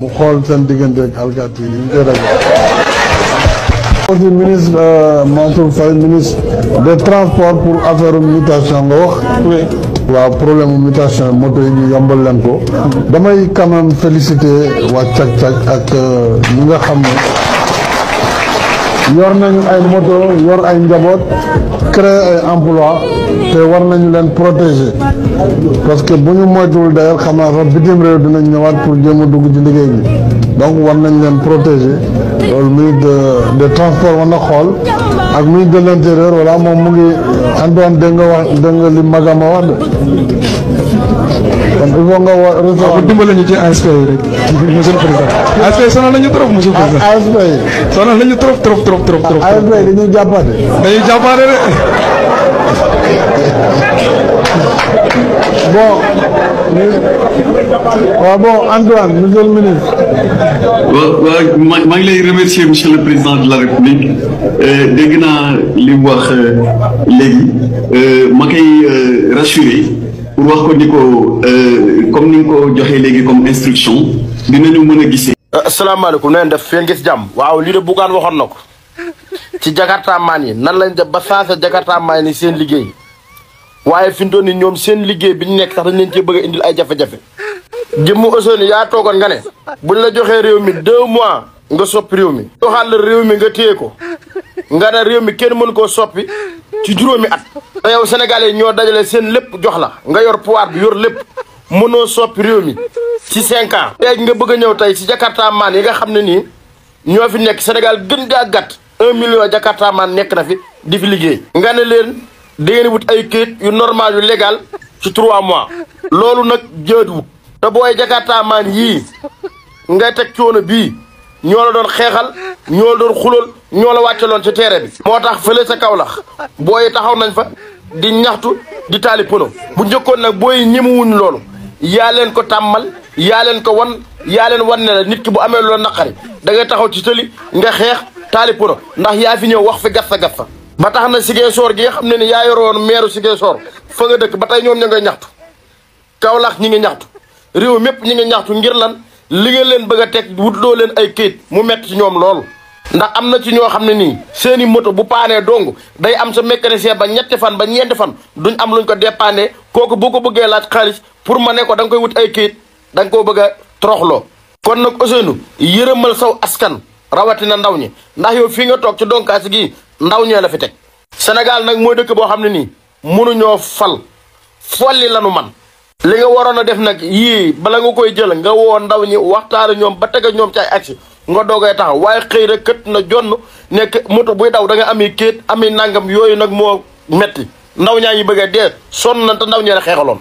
mu xool seen diggante ak alkaati yi ñu koy ragal. aussi ministre Mansour Faye ministre des transports pour affaire mutation nga wax. waaw problème mutation moto yi ñu yombal leen ko. damay quand même féliciter waa cag-cag ak ñi nga xam ne yor nañu ay moto yor ay njaboot créer ay emploi te war nañu leen protéger parce que bu ñu moytuwul d'ailleurs xam naa sax bitim réew dinañ ñëwaat pour jéem a dugg ci liggéey bi donc war nañ leen protéger loolu ministre des transports war na xool ak ministre de l'intérieur voilà moom mu ngi Antoine dégg nga li magama wax de kon il faut nga recevoir. waaw dimbale ñu ci ASP yi rek monsieur le président ASP yi sonal nañu trop monsieur le président. ASP yi sonal nañu trop. ASP yi dañuy jàppate. de. bon Antoine monsieur le ministre. waaw maa ngi lay remercier monsieur le président de la république dégg naa li mu wax léegi ma koy rassurer pour wax ko ni ko comme ni nga ko joxee léegi comme instruction dinañu mën a gisee. asalaamaaleykum na ngeen def feen gis jàmm. waaw lii de Bougane waxoon na ko ci Jakarta maan yi nan lañ def ba saasa Jakarta maan yi seen liggéey waaye fi mu toll nii ñoom seen liggéey bi ñu nekk sax dañ leen cee bëgg a indil ay jafe-jafe. jëmm Ousseynou yaa toogoon nga ne buñ la joxee réew mi 2 mois nga soppi réew mi. joxaat la réew mi nga téye ko nga ne réew mi kenn mënu koo soppi ci juróomi at. te yow Sénégalais ñoo dajale seen lépp jox la nga yor pouvoir bi yor lépp mënoo soppi réew mi ci 5 ans. léegi nga bëgg a ñëw tey si Jakarta maan yi nga xam ne nii ñoo fi nekk Sénégal gën gaa gàtt 1 million Jakarta maan nekk na fi di fi liggéey. nga ne leen da ngeen wut ay këyit yu normal yu légal ci 3 mois loolu nag jaaduwut. te booy Jakarta maan yii ngay teg coono bii ñoo la doon xeexal ñoo la doon xulal ñoo la wàccaloon ci terrain bi. moo tax fële sa Kaolack booy taxaw nañ fa di ñaxtu di taali pono bu njëkkoon nag booy ñemewuñ loolu yaa leen ko tàmmal yaa leen ko wan yaa leen wan ne la nit ki bu amee loolu naqari da ngay taxaw ci tëli nga xeex taali pono ndax yaa fi ñëw wax fi gatsa ba tax na Ziguinchor gi nga xam ne ni yaa yoroon meeru Ziguinchor fa nga dëkk ba tey ñoom ña ngay ñaxtu Kaolack ñi ngi ñaxtu réew mépp ñi ngi ñaxtu ngir lan li nga leen bëgg a teg wutloo leen ay këyit mu metti ci ñoom loolu. ndax am na ci ñoo xam ne nii seeni moto bu paanee dong day am sa mécanicien ba 7 fan ba 4 fan duñ am luñ ko dépanner kooku boo ko bëggee laaj xaalis pour ma ne ko da nga koy wut ay këyit da nga koo bëgg a toroxloo. kon nag Ousseynou yërëmal saw askan rawatina ndaw ñi ndax yow fii nga toog ci donkaasi gii ndaw ñee la fi teg. Sénégal nag mooy dëkk boo xam ne nii mënuñoo fal folli lanu man. li nga waroon a def nag yii bala nga koy jël nga woo ndaw ñi waxtaana ñoom ba teg ñoom ci ay aksi nga doogay taxaw waaye xëy rek kët na jonn nekk moto buy daw da nga ami kéet ami nangam yooyu nag moo metti ndaw ñaa ngi bëgg a dee sonn na te ndaw ñee la xeexaloon.